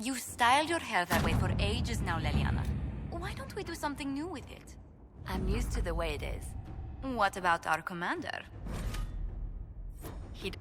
You've styled your hair that way for ages now, Leliana. Why don't we do something new with it? I'm used to the way it is. What about our commander? He...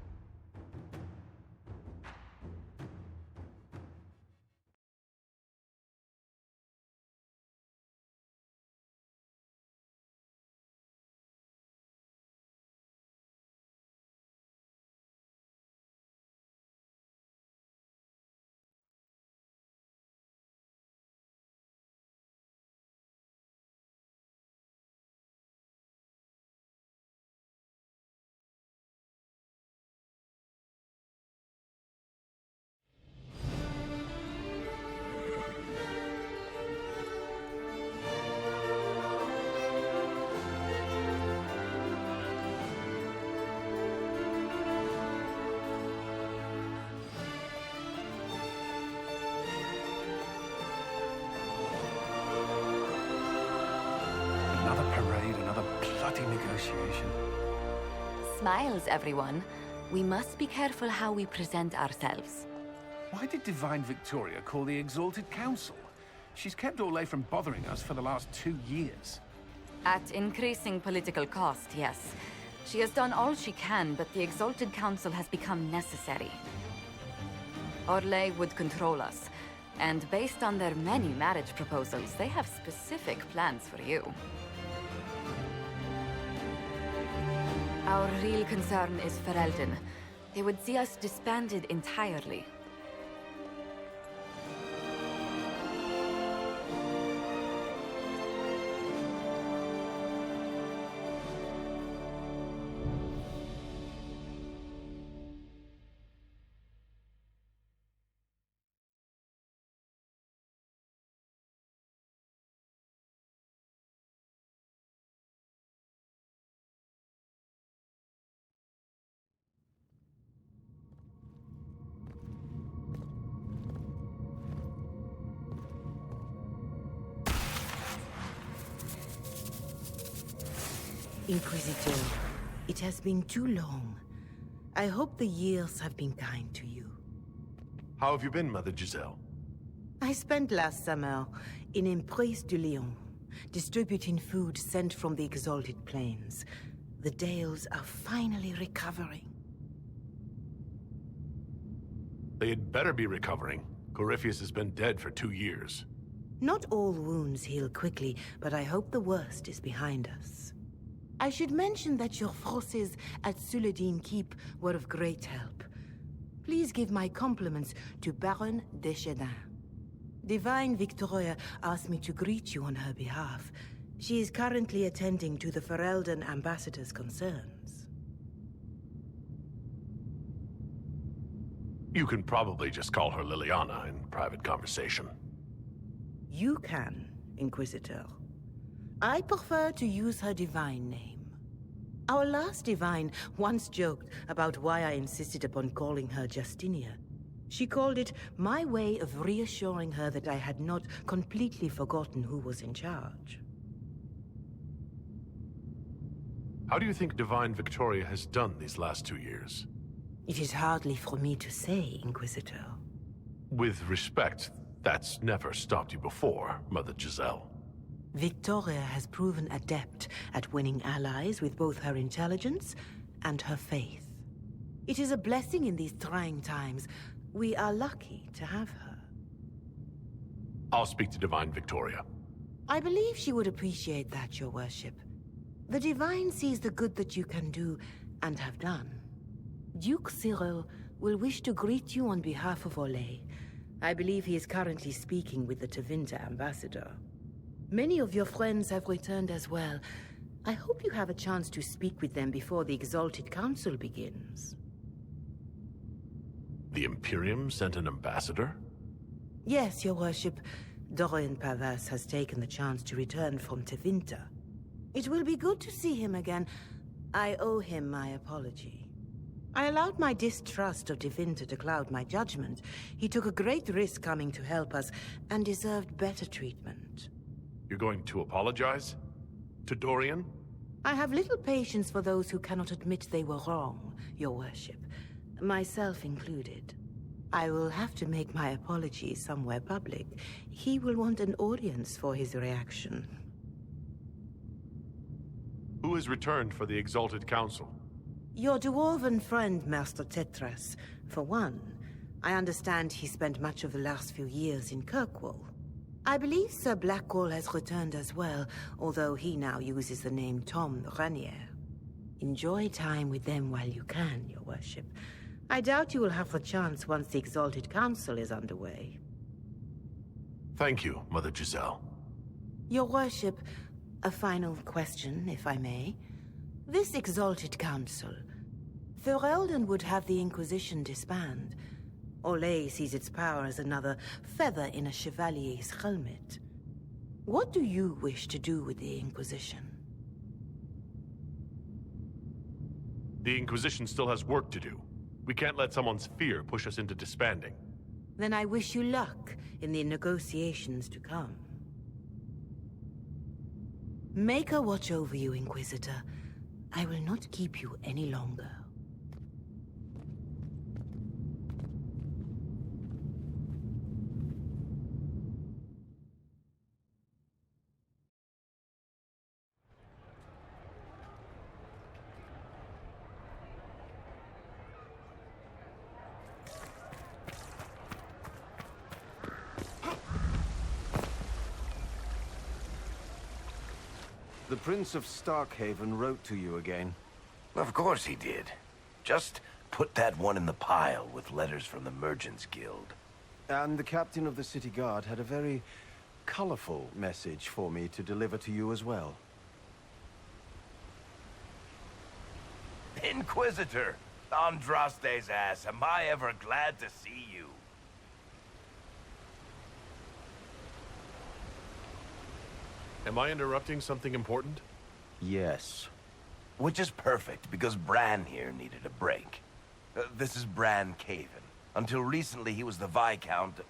Negotiation. Smiles, everyone. We must be careful how we present ourselves. Why did Divine Victoria call the Exalted Council? She's kept Orlais from bothering us for the last 2 years. At increasing political cost, yes. She has done all she can, but the Exalted Council has become necessary. Orlais would control us, and based on their many marriage proposals, they have specific plans for you. Our real concern is Ferelden. They would see us disbanded entirely. Inquisitor, it has been too long. I hope the years have been kind to you. How have you been, Mother Giselle? I spent last summer in Emprise du Lion, distributing food sent from the Exalted Plains. The Dales are finally recovering. They had better be recovering. Corypheus has been dead for 2 years. Not all wounds heal quickly, but I hope the worst is behind us. I should mention that your forces at Suladin Keep were of great help. Please give my compliments to Baron Deschedin. Divine Victoria asked me to greet you on her behalf. She is currently attending to the Ferelden ambassador's concerns. You can probably just call her Liliana in private conversation. You can, Inquisitor. I prefer to use her divine name. Our last divine once joked about why I insisted upon calling her Justinia. She called it my way of reassuring her that I had not completely forgotten who was in charge. How do you think Divine Victoria has done these last 2 years? It is hardly for me to say, Inquisitor. With respect, that's never stopped you before, Mother Giselle. Victoria has proven adept at winning allies with both her intelligence and her faith. It is a blessing in these trying times. We are lucky to have her. I'll speak to Divine Victoria. I believe she would appreciate that, Your Worship. The Divine sees the good that you can do and have done. Duke Cyril will wish to greet you on behalf of Orlais. I believe he is currently speaking with the Tevinter ambassador. Many of your friends have returned as well. I hope you have a chance to speak with them before the Exalted Council begins. The Imperium sent an ambassador? Yes, Your Worship. Dorian Pavas has taken the chance to return from Tevinter. It will be good to see him again. I owe him my apology. I allowed my distrust of Tevinter to cloud my judgment. He took a great risk coming to help us, and deserved better treatment. You're going to apologize? To Dorian? I have little patience for those who cannot admit they were wrong, Your Worship. Myself included. I will have to make my apologies somewhere public. He will want an audience for his reaction. Who has returned for the Exalted Council? Your dwarven friend, Master Tetras. For one, I understand he spent much of the last few years in Kirkwall. I believe Sir Blackwall has returned as well, although he now uses the name Tom Ranier. Enjoy time with them while you can, Your Worship. I doubt you will have the chance once the Exalted Council is underway. Thank you, Mother Giselle. Your Worship, a final question, if I may. This Exalted Council, Ferelden would have the Inquisition disband. Olay sees its power as another feather in a chevalier's helmet. What do you wish to do with the Inquisition? The Inquisition still has work to do. We can't let someone's fear push us into disbanding. Then I wish you luck in the negotiations to come. Make her watch over you, Inquisitor. I will not keep you any longer. The Prince of Starkhaven wrote to you again. Of course he did. Just put that one in the pile with letters from the Merchants Guild. And the captain of the city guard had a very colorful message for me to deliver to you as well. Inquisitor! Andraste's ass, am I ever glad to see you. Am I interrupting something important? Yes. Which is perfect, because Bran here needed a break. This is Bran Caven. Until recently, he was the Viscount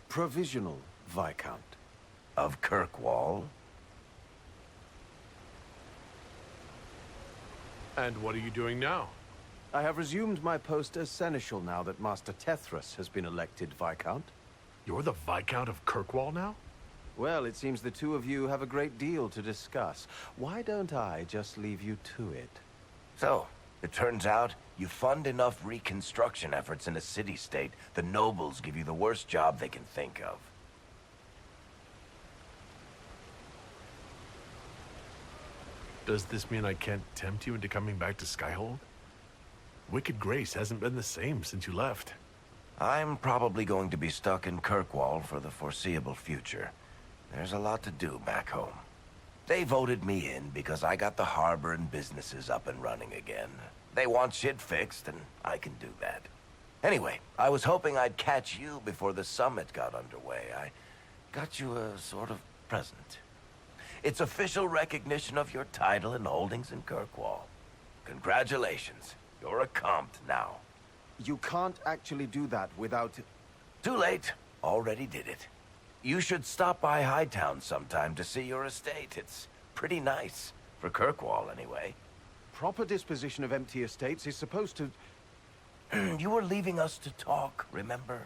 Provisional Viscount. of Kirkwall. And what are you doing now? I have resumed my post as Seneschal now that Master Tethras has been elected Viscount. You're the Viscount of Kirkwall now? Well, it seems the two of you have a great deal to discuss. Why don't I just leave you to it? So, it turns out, you fund enough reconstruction efforts in a city-state, the nobles give you the worst job they can think of. Does this mean I can't tempt you into coming back to Skyhold? Wicked Grace hasn't been the same since you left. I'm probably going to be stuck in Kirkwall for the foreseeable future. There's a lot to do back home. They voted me in because I got the harbor and businesses up and running again. They want shit fixed, and I can do that. Anyway, I was hoping I'd catch you before the summit got underway. I got you a sort of present. It's official recognition of your title and holdings in Kirkwall. Congratulations. You're a compt now. You can't actually do that without... Too late. Already did it. You should stop by Hightown sometime to see your estate. It's pretty nice. For Kirkwall, anyway. Proper disposition of empty estates is supposed to... You were leaving us to talk, remember?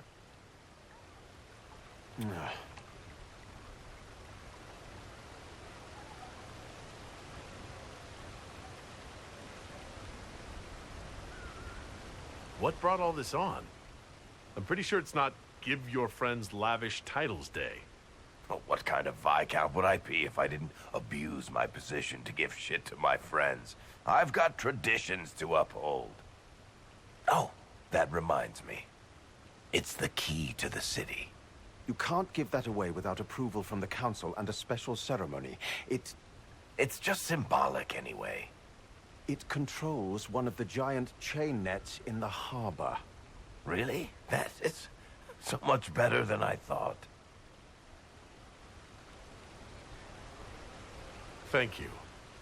What brought all this on? I'm pretty sure it's not Give Your Friends Lavish Titles Day. Well, what kind of Viscount would I be if I didn't abuse my position to give shit to my friends? I've got traditions to uphold. Oh, that reminds me. It's the key to the city. You can't give that away without approval from the council and a special ceremony. It's just symbolic anyway. It controls one of the giant chain nets in the harbor. Really? That is so much better than I thought. Thank you.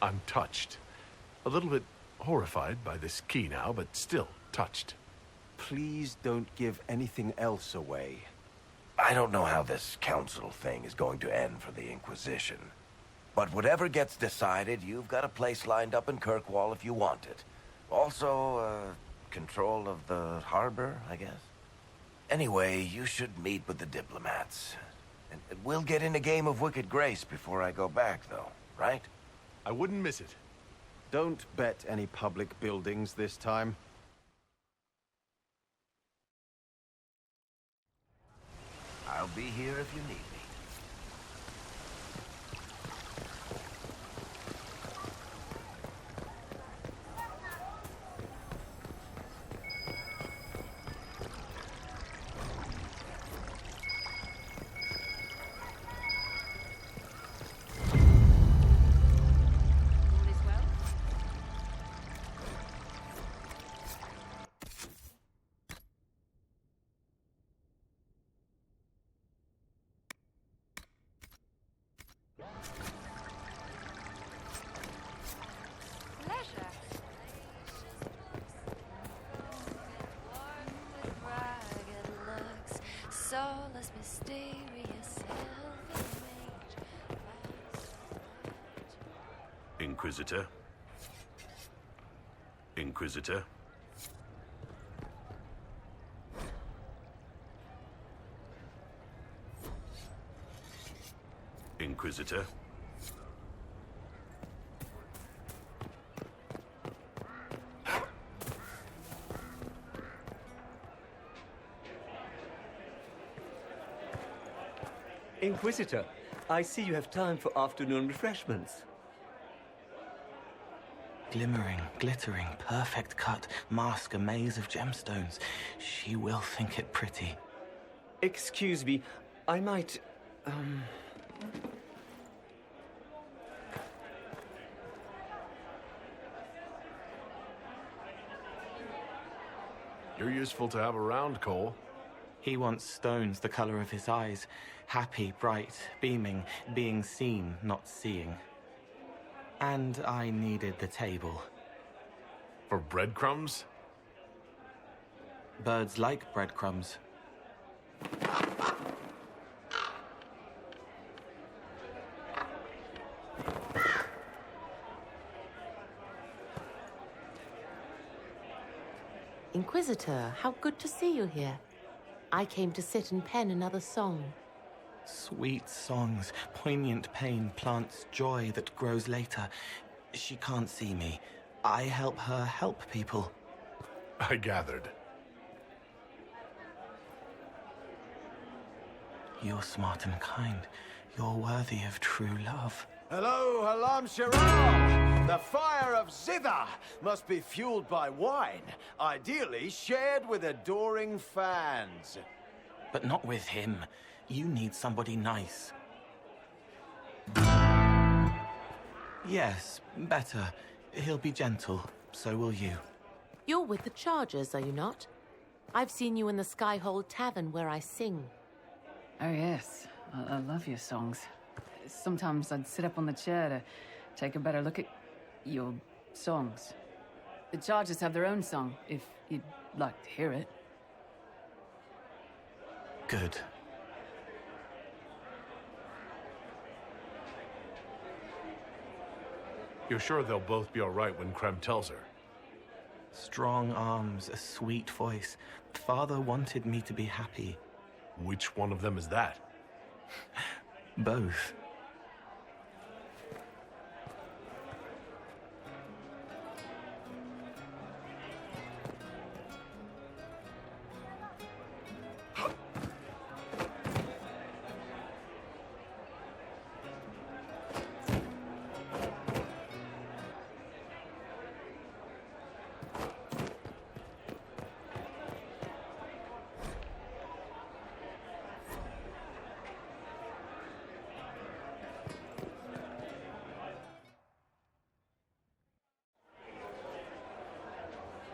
I'm touched. A little bit horrified by this key now, but still touched. Please don't give anything else away. I don't know how this council thing is going to end for the Inquisition. But whatever gets decided, you've got a place lined up in Kirkwall if you want it. Also, control of the harbor, I guess? Anyway, you should meet with the diplomats. And we'll get in a game of Wicked Grace before I go back, though, right? I wouldn't miss it. Don't bet any public buildings this time. I'll be here if you need me. Soulless, mysterious, self-image. Inquisitor. Inquisitor. Inquisitor. Inquisitor, I see you have time for afternoon refreshments. Glimmering, glittering, perfect cut, mask a maze of gemstones. She will think it pretty. Excuse me, I might, You're useful to have around, Cole. He wants stones the color of his eyes. Happy, bright, beaming, being seen, not seeing. And I needed the table. For breadcrumbs? Birds like breadcrumbs. Inquisitor, how good to see you here. I came to sit and pen another song. Sweet songs, poignant pain plants joy that grows later. She can't see me. I help her help people. I gathered. You're smart and kind. You're worthy of true love. Hello, Halam Sharam! The fire of Zither must be fueled by wine, ideally shared with adoring fans. But not with him. You need somebody nice. Yes, better. He'll be gentle. So will you. You're with the Chargers, are you not? I've seen you in the Skyhold Tavern where I sing. Oh, yes. I love your songs. Sometimes I'd sit up on the chair to take a better look at your songs. The Chargers have their own song, if you'd like to hear it. Good. You're sure they'll both be all right when Krem tells her? Strong arms, a sweet voice. Father wanted me to be happy. Which one of them is that? Both.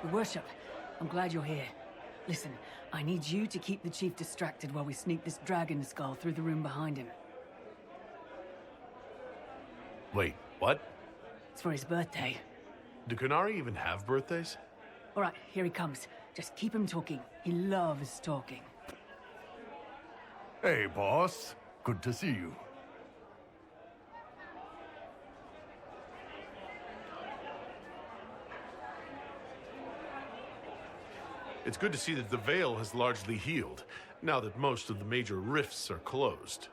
Your Worship, I'm glad you're here. Listen, I need you to keep the Chief distracted while we sneak this dragon skull through the room behind him. Wait, what? It's for his birthday. Do Kunari even have birthdays? All right, here he comes. Just keep him talking. He loves talking. Hey, boss. Good to see you. It's good to see that the Veil has largely healed, now that most of the major rifts are closed.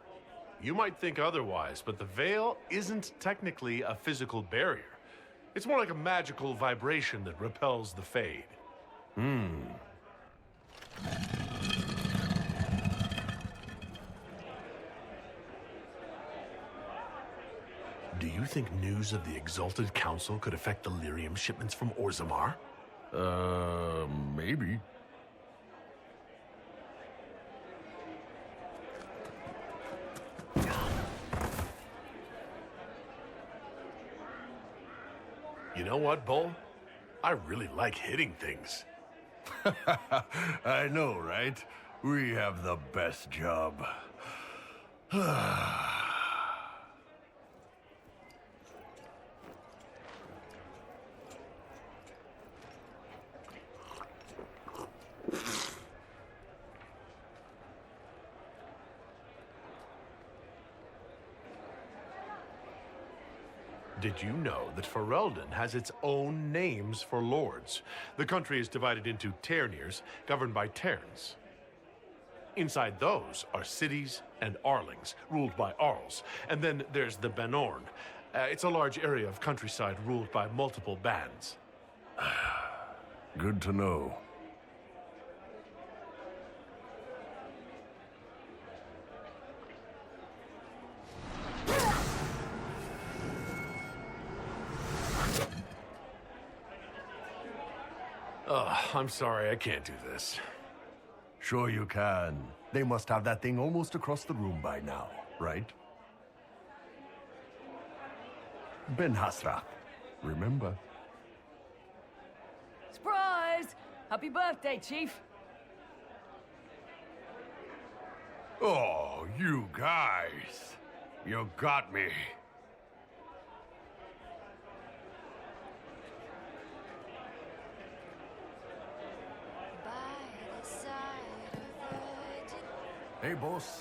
You might think otherwise, but the Veil isn't technically a physical barrier. It's more like a magical vibration that repels the Fade. Do you think news of the Exalted Council could affect the lyrium shipments from Orzammar? Maybe. You know what, Bull? I really like hitting things. I know, right? We have the best job. Did you know that Ferelden has its own names for lords? The country is divided into Ternirs, governed by Terns. Inside those are cities and Arlings, ruled by Arls. And then there's the Banorn. It's a large area of countryside ruled by multiple bands. Good to know. I'm sorry, I can't do this. Sure you can. They must have that thing almost across the room by now, right? Ben Hasra, remember? Surprise! Happy birthday, Chief! Oh, you guys. You got me. Hey, boss.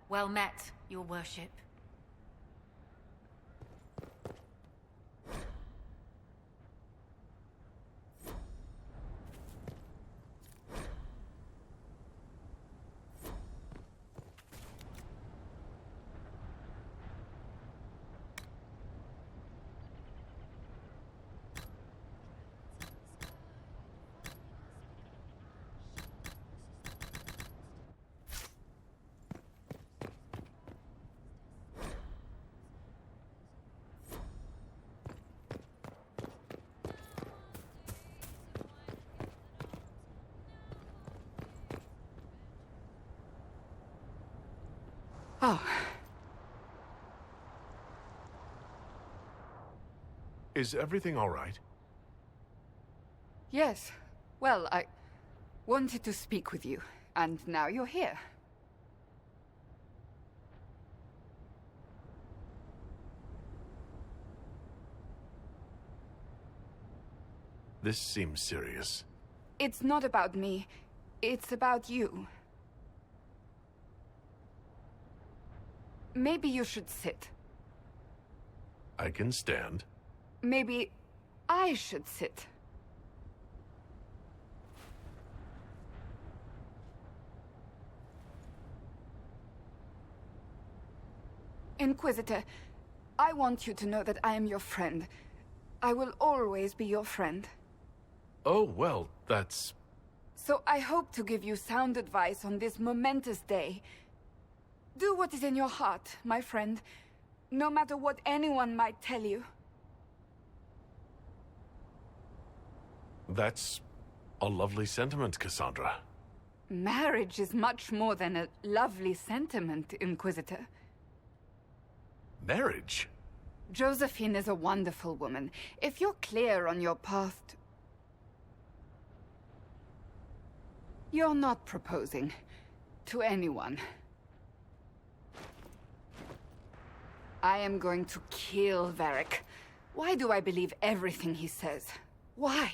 Well met, Your Worship. Oh. Is everything all right? Yes. Well, I wanted to speak with you, and now you're here. This seems serious. It's not about me. It's about you. Maybe you should sit. I can stand. Maybe I should sit. Inquisitor, I want you to know that I am your friend. I will always be your friend. Oh, well, that's... So I hope to give you sound advice on this momentous day. Do what is in your heart, my friend, no matter what anyone might tell you. That's a lovely sentiment, Cassandra. Marriage is much more than a lovely sentiment, Inquisitor. Marriage? Josephine is a wonderful woman. If you're clear on your path to... You're not proposing to anyone. I am going to kill Varric. Why do I believe everything he says? Why?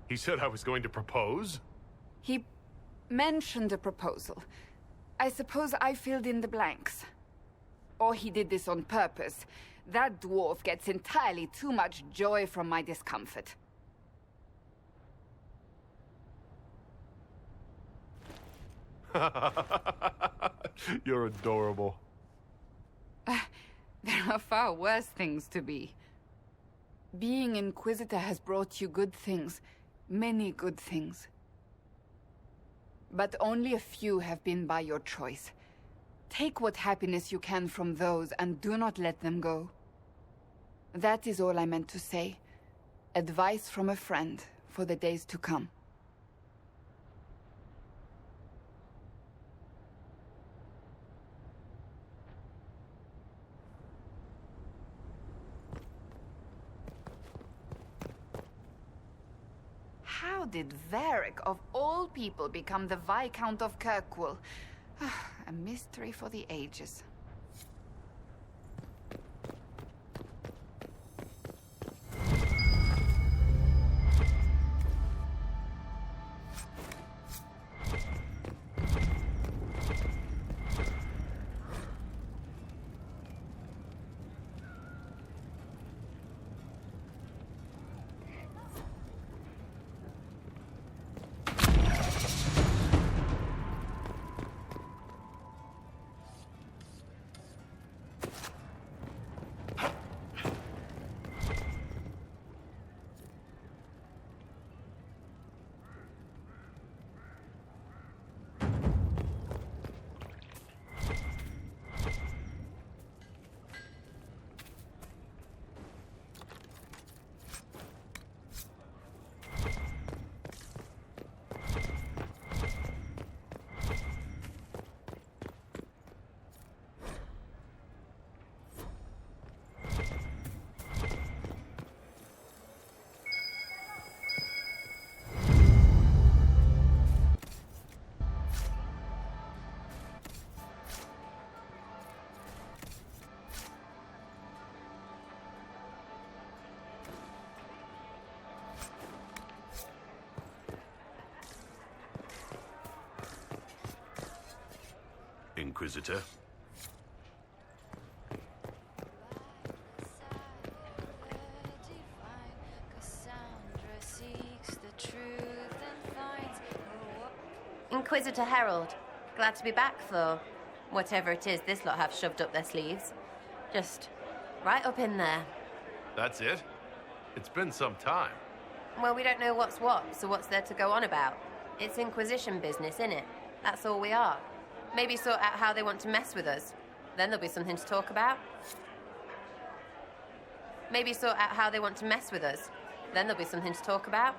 He said I was going to propose? He mentioned a proposal. I suppose I filled in the blanks. Or he did this on purpose. That dwarf gets entirely too much joy from my discomfort. You're adorable. There are far worse things to be. Being Inquisitor has brought you good things. Many good things. But only a few have been by your choice. Take what happiness you can from those and do not let them go. That is all I meant to say. Advice from a friend for the days to come. How did Varric, of all people, become the Viscount of Kirkwall? A mystery for the ages. Inquisitor. Inquisitor Herald. Glad to be back for whatever it is this lot have shoved up their sleeves. Just right up in there. That's it? It's been some time. Well, we don't know what's what, so what's there to go on about? It's Inquisition business, innit? That's all we are. Maybe sort out how they want to mess with us. Then there'll be something to talk about. Maybe sort out how they want to mess with us. Then there'll be something to talk about.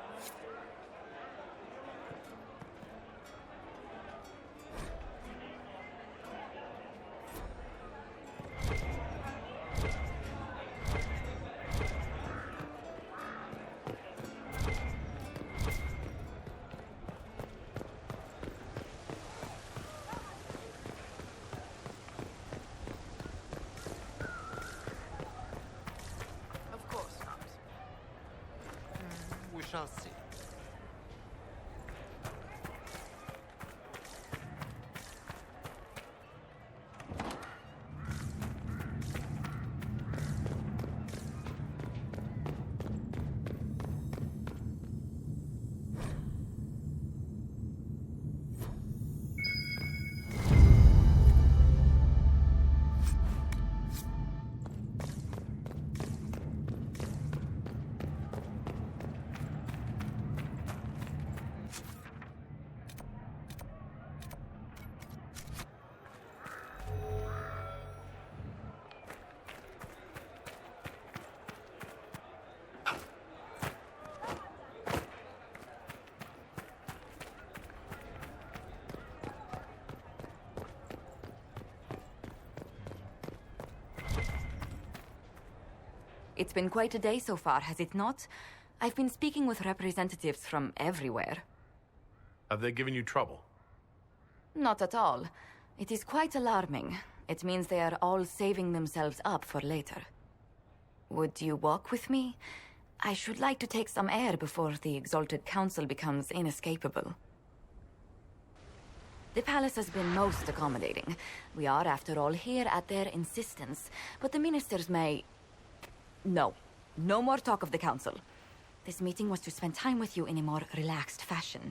Shall see. It's been quite a day so far, has it not? I've been speaking with representatives from everywhere. Have they given you trouble? Not at all. It is quite alarming. It means they are all saving themselves up for later. Would you walk with me? I should like to take some air before the Exalted Council becomes inescapable. The palace has been most accommodating. We are, after all, here at their insistence, but the ministers may... No. No more talk of the council. This meeting was to spend time with you in a more relaxed fashion.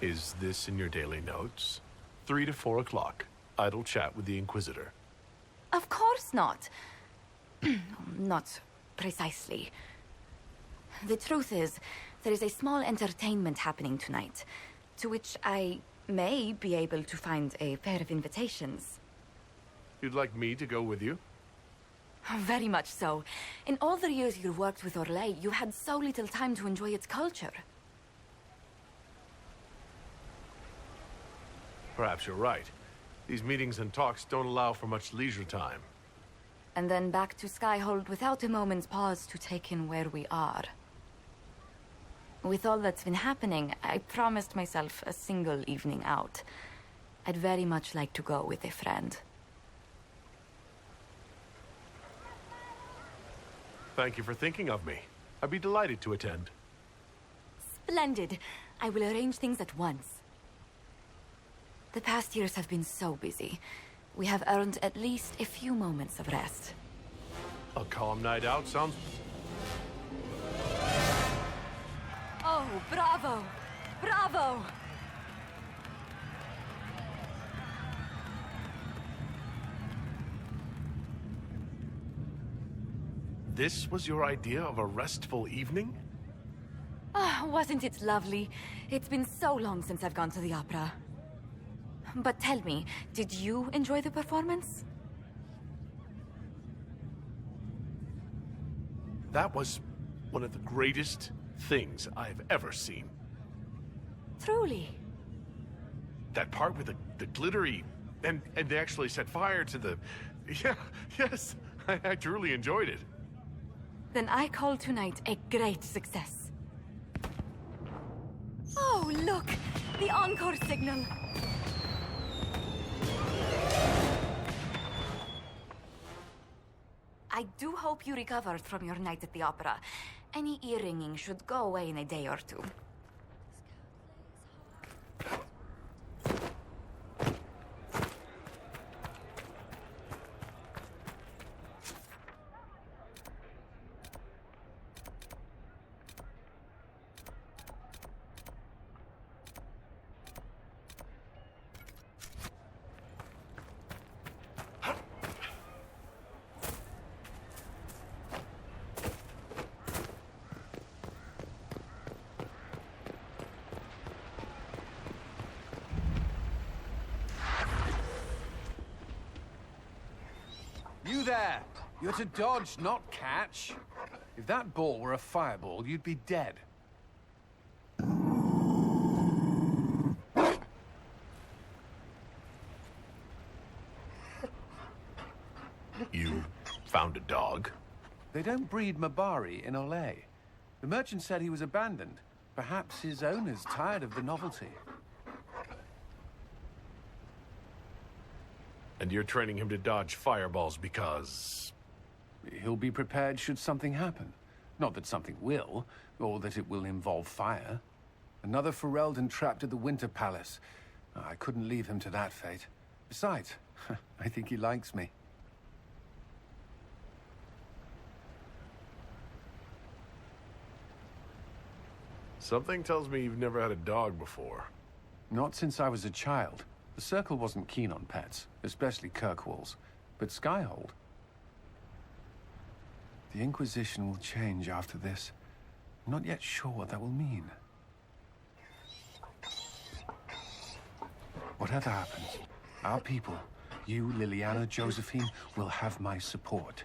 Is this in your daily notes? 3 to 4 o'clock. Idle chat with the Inquisitor. Of course not. Not precisely. The truth is, there is a small entertainment happening tonight, to which I may be able to find a pair of invitations. You'd like me to go with you? Very much so. In all the years you worked with Orlais, you had so little time to enjoy its culture. Perhaps you're right. These meetings and talks don't allow for much leisure time. And then back to Skyhold without a moment's pause to take in where we are. With all that's been happening, I promised myself a single evening out. I'd very much like to go with a friend. Thank you for thinking of me. I'd be delighted to attend. Splendid. I will arrange things at once. The past years have been so busy. We have earned at least a few moments of rest. A calm night out sounds... Oh, bravo! Bravo! This was your idea of a restful evening? Ah, wasn't it lovely? It's been so long since I've gone to the opera. But tell me, did you enjoy the performance? That was one of the greatest things I've ever seen. Truly. That part with the glittery... And they actually set fire to the... Yeah, yes, I truly enjoyed it. Then I call tonight a great success. Oh, look! The encore signal! I do hope you recovered from your night at the opera. Any ear-ringing should go away in a day or two. You there! You're to dodge, not catch. If that ball were a fireball, you'd be dead. You found a dog? They don't breed Mabari in Orlais. The merchant said he was abandoned. Perhaps his owner's tired of the novelty. And you're training him to dodge fireballs because... He'll be prepared should something happen. Not that something will, or that it will involve fire. Another Ferelden trapped at the Winter Palace. I couldn't leave him to that fate. Besides, I think he likes me. Something tells me you've never had a dog before. Not since I was a child. The Circle wasn't keen on pets, especially Kirkwalls. But Skyhold... The Inquisition will change after this. I'm not yet sure what that will mean. Whatever happens, our people, you, Liliana, Josephine, will have my support.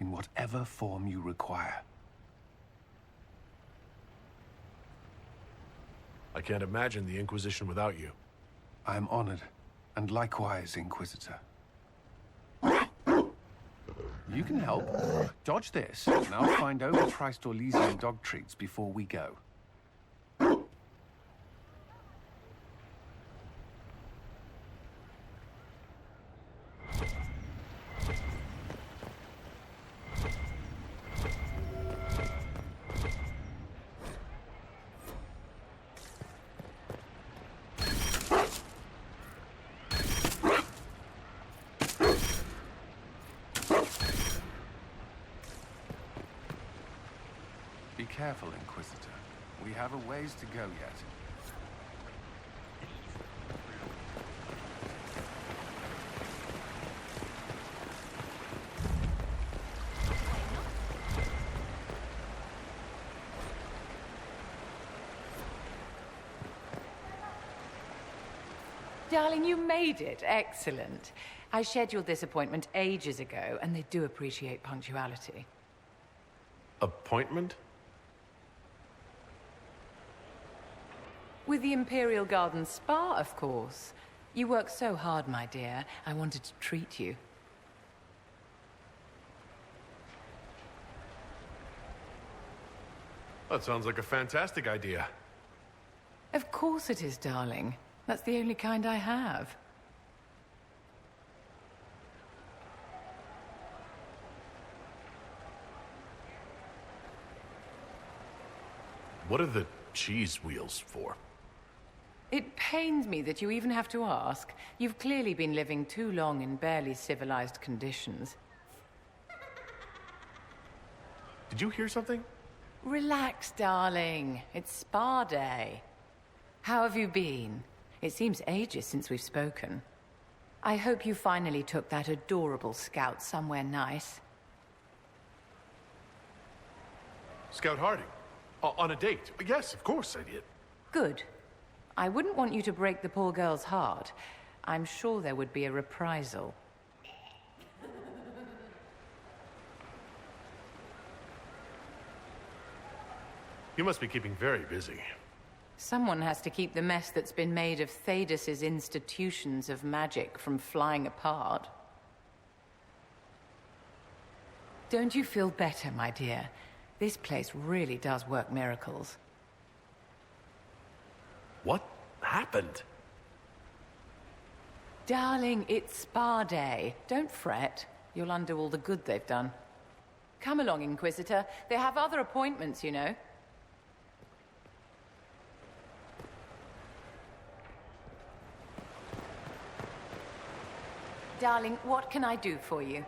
In whatever form you require. I can't imagine the Inquisition without you. I am honored, and likewise, Inquisitor. You can help. Dodge this, and I'll find overpriced Orlesian dog treats before we go. Be careful, Inquisitor. We have a ways to go yet. Darling, you made it. Excellent. I scheduled this appointment ages ago, and they do appreciate punctuality. Appointment? With the Imperial Garden Spa, of course. You work so hard, my dear. I wanted to treat you. That sounds like a fantastic idea. Of course it is, darling. That's the only kind I have. What are the cheese wheels for? It pains me that you even have to ask. You've clearly been living too long in barely civilized conditions. Did you hear something? Relax, darling. It's spa day. How have you been? It seems ages since we've spoken. I hope you finally took that adorable scout somewhere nice. Scout Harding? On a date? Yes, of course I did. Good. I wouldn't want you to break the poor girl's heart. I'm sure there would be a reprisal. You must be keeping very busy. Someone has to keep the mess that's been made of Thaddeus' institutions of magic from flying apart. Don't you feel better, my dear? This place really does work miracles. What happened? Darling, it's spa day. Don't fret. You'll undo all the good they've done. Come along, Inquisitor. They have other appointments, you know. Darling, what can I do for you?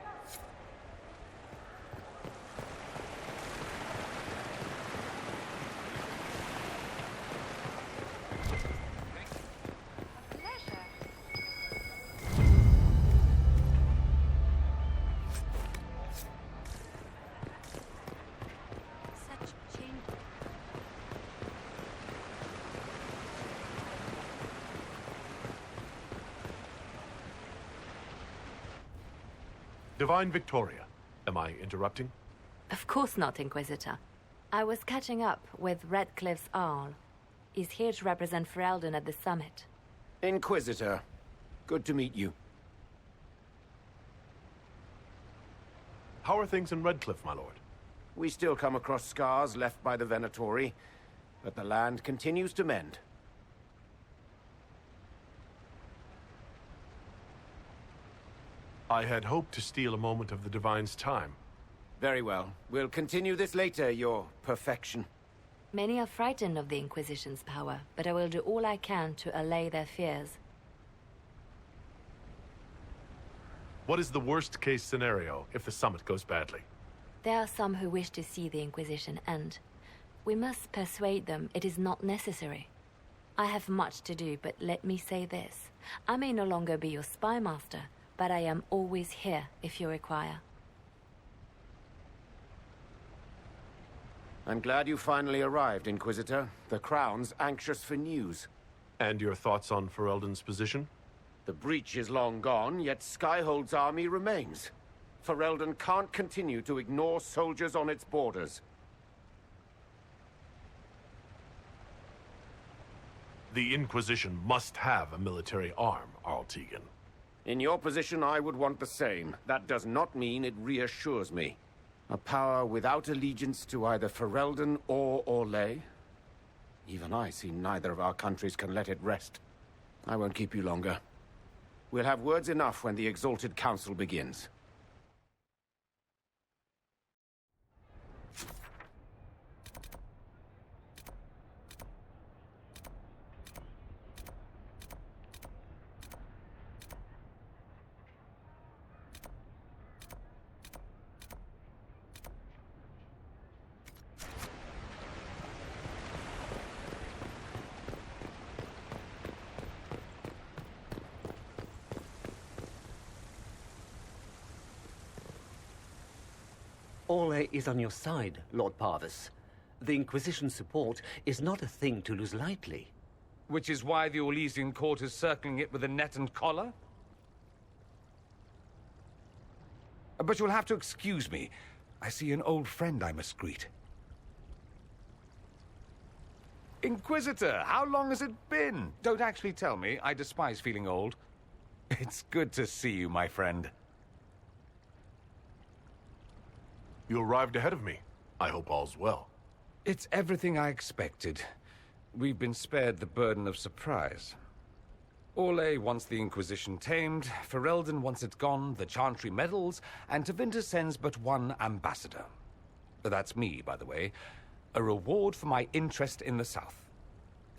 Divine Victoria, am I interrupting? Of course not, Inquisitor. I was catching up with Redcliffe's Arl. He's here to represent Ferelden at the summit. Inquisitor, good to meet you. How are things in Redcliffe, my lord? We still come across scars left by the Venatori, but the land continues to mend. I had hoped to steal a moment of the Divine's time. Very well. We'll continue this later, your perfection. Many are frightened of the Inquisition's power, but I will do all I can to allay their fears. What is the worst-case scenario if the summit goes badly? There are some who wish to see the Inquisition end. We must persuade them it is not necessary. I have much to do, but let me say this. I may no longer be your spy master, but I am always here if you require. I'm glad you finally arrived, Inquisitor. The Crown's anxious for news. And your thoughts on Ferelden's position? The breach is long gone, yet Skyhold's army remains. Ferelden can't continue to ignore soldiers on its borders. The Inquisition must have a military arm, Arl Tegan. In your position, I would want the same. That does not mean it reassures me. A power without allegiance to either Ferelden or Orlais? Even I see neither of our countries can let it rest. I won't keep you longer. We'll have words enough when the Exalted Council begins. Orlais is on your side, Lord Parvis. The Inquisition support is not a thing to lose lightly. Which is why the Orlesian court is circling it with a net and collar? But you'll have to excuse me. I see an old friend I must greet. Inquisitor, how long has it been? Don't actually tell me. I despise feeling old. It's good to see you, my friend. You arrived ahead of me. I hope all's well. It's everything I expected. We've been spared the burden of surprise. Orlais wants the Inquisition tamed, Ferelden wants it gone, the Chantry meddles, and Tevinter sends but one ambassador. That's me, by the way. A reward for my interest in the South.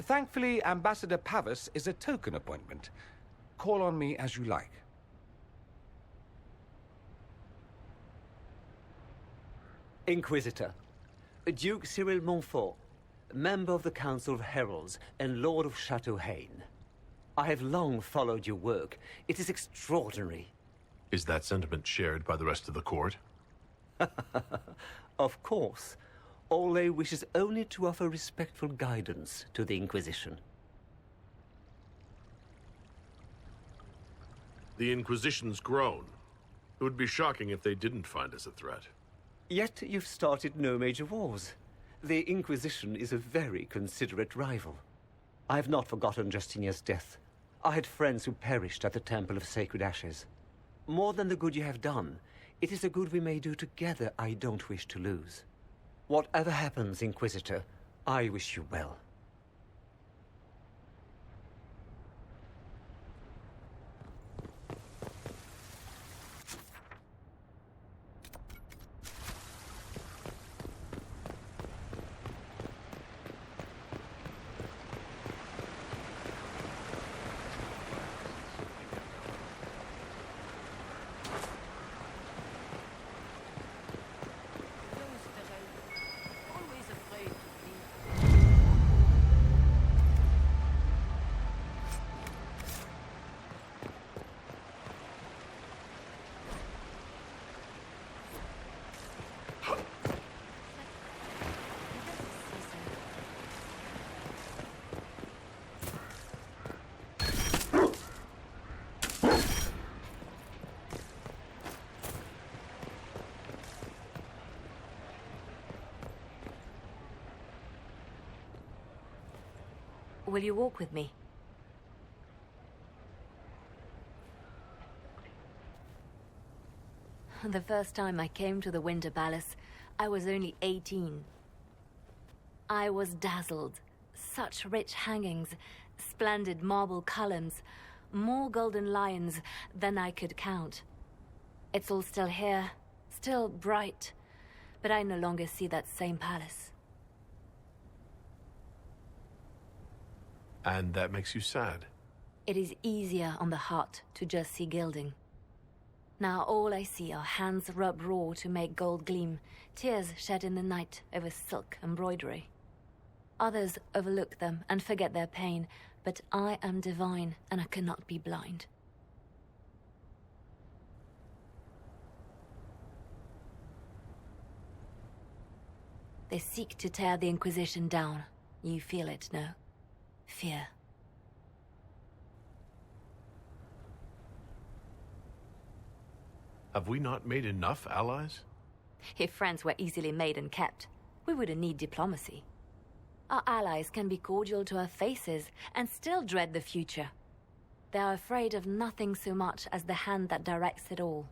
Thankfully, Ambassador Pavis is a token appointment. Call on me as you like. Inquisitor, Duke Cyril Montfort, member of the Council of Heralds and Lord of Chateau Haine. I have long followed your work. It is extraordinary. Is that sentiment shared by the rest of the court? Of course. Orlais wishes only to offer respectful guidance to the Inquisition. The Inquisition's grown. It would be shocking if they didn't find us a threat. Yet you've started no major wars. The Inquisition is a very considerate rival. I have not forgotten Justinia's death. I had friends who perished at the Temple of Sacred Ashes. More than the good you have done, it is a good we may do together I don't wish to lose. Whatever happens, Inquisitor, I wish you well. Will you walk with me? The first time I came to the Winter Palace, I was only 18. I was dazzled. Such rich hangings, splendid marble columns, more golden lions than I could count. It's all still here, still bright, but I no longer see that same palace. And that makes you sad? It is easier on the heart to just see gilding. Now all I see are hands rubbed raw to make gold gleam, tears shed in the night over silk embroidery. Others overlook them and forget their pain, but I am divine and I cannot be blind. They seek to tear the Inquisition down. You feel it, no? Fear. Have we not made enough allies? If friends were easily made and kept, we wouldn't need diplomacy. Our allies can be cordial to our faces and still dread the future. They are afraid of nothing so much as the hand that directs it all.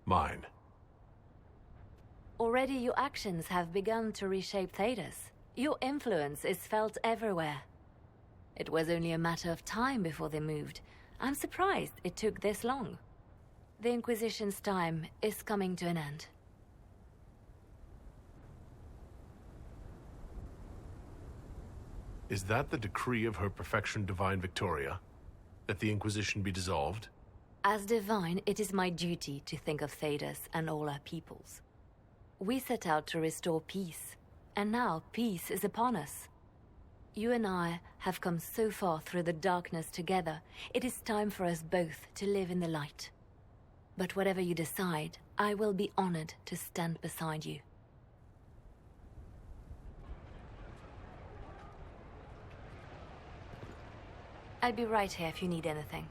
Mine. Already your actions have begun to reshape Thedas. Your influence is felt everywhere. It was only a matter of time before they moved. I'm surprised it took this long. The Inquisition's time is coming to an end. Is that the decree of Her Perfection Divine Victoria? That the Inquisition be dissolved? As divine, it is my duty to think of Thedas and all our peoples. We set out to restore peace, and now peace is upon us. You and I have come so far through the darkness together. It is time for us both to live in the light. But whatever you decide, I will be honored to stand beside you. I'll be right here if you need anything.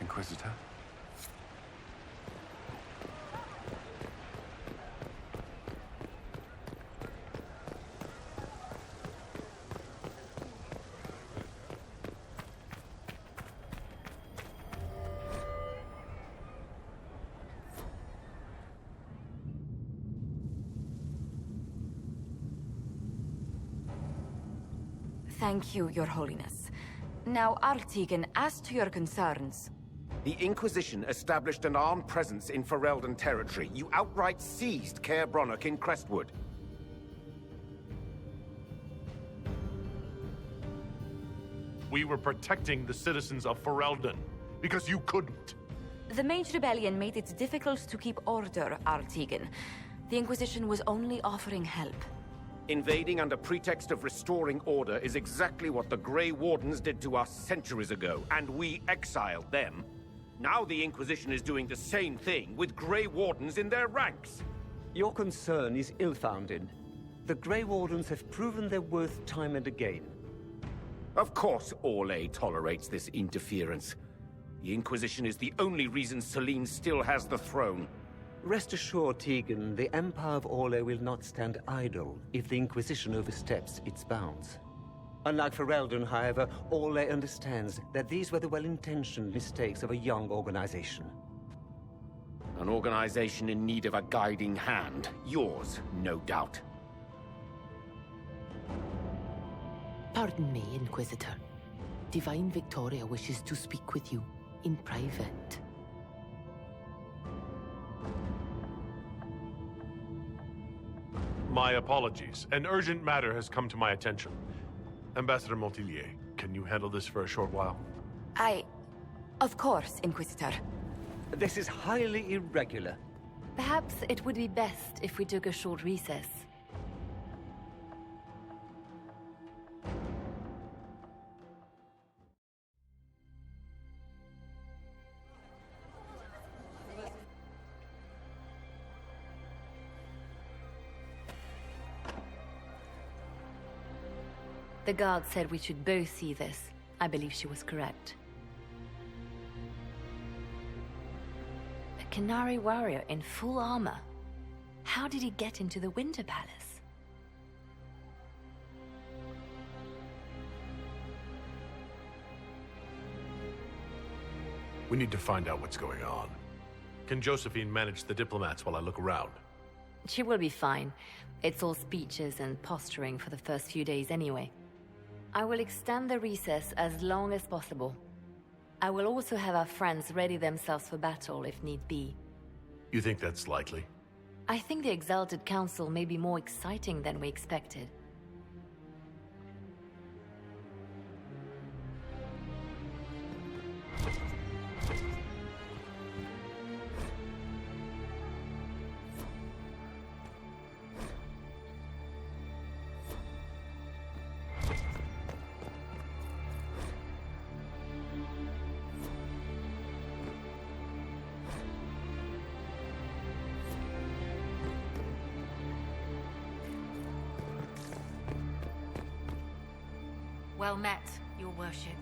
Inquisitor? Thank you, Your Holiness. Now, Artigan, as to your concerns... The Inquisition established an armed presence in Ferelden territory. You outright seized Caer Bronach in Crestwood. We were protecting the citizens of Ferelden, because you couldn't. The Mage Rebellion made it difficult to keep order, Artigan. The Inquisition was only offering help. Invading under pretext of restoring order is exactly what the Grey Wardens did to us centuries ago, and we exiled them. Now the Inquisition is doing the same thing with Grey Wardens in their ranks. Your concern is ill-founded. The Grey Wardens have proven their worth time and again. Of course Orlais tolerates this interference. The Inquisition is the only reason Selene still has the throne. Rest assured, Tegan, the Empire of Orlais will not stand idle if the Inquisition oversteps its bounds. Unlike Ferelden, however, Orlais understands that these were the well-intentioned mistakes of a young organization. An organization in need of a guiding hand. Yours, no doubt. Pardon me, Inquisitor. Divine Victoria wishes to speak with you in private. My apologies. An urgent matter has come to my attention. Ambassador Montillier, can you handle this for a short while? Of course, Inquisitor. This is highly irregular. Perhaps it would be best if we took a short recess. The guard said we should both see this. I believe she was correct. A Canary warrior in full armor. How did he get into the Winter Palace? We need to find out what's going on. Can Josephine manage the diplomats while I look around? She will be fine. It's all speeches and posturing for the first few days anyway. I will extend the recess as long as possible. I will also have our friends ready themselves for battle if need be. You think that's likely? I think the Exalted Council may be more exciting than we expected. Well met, Your Worship.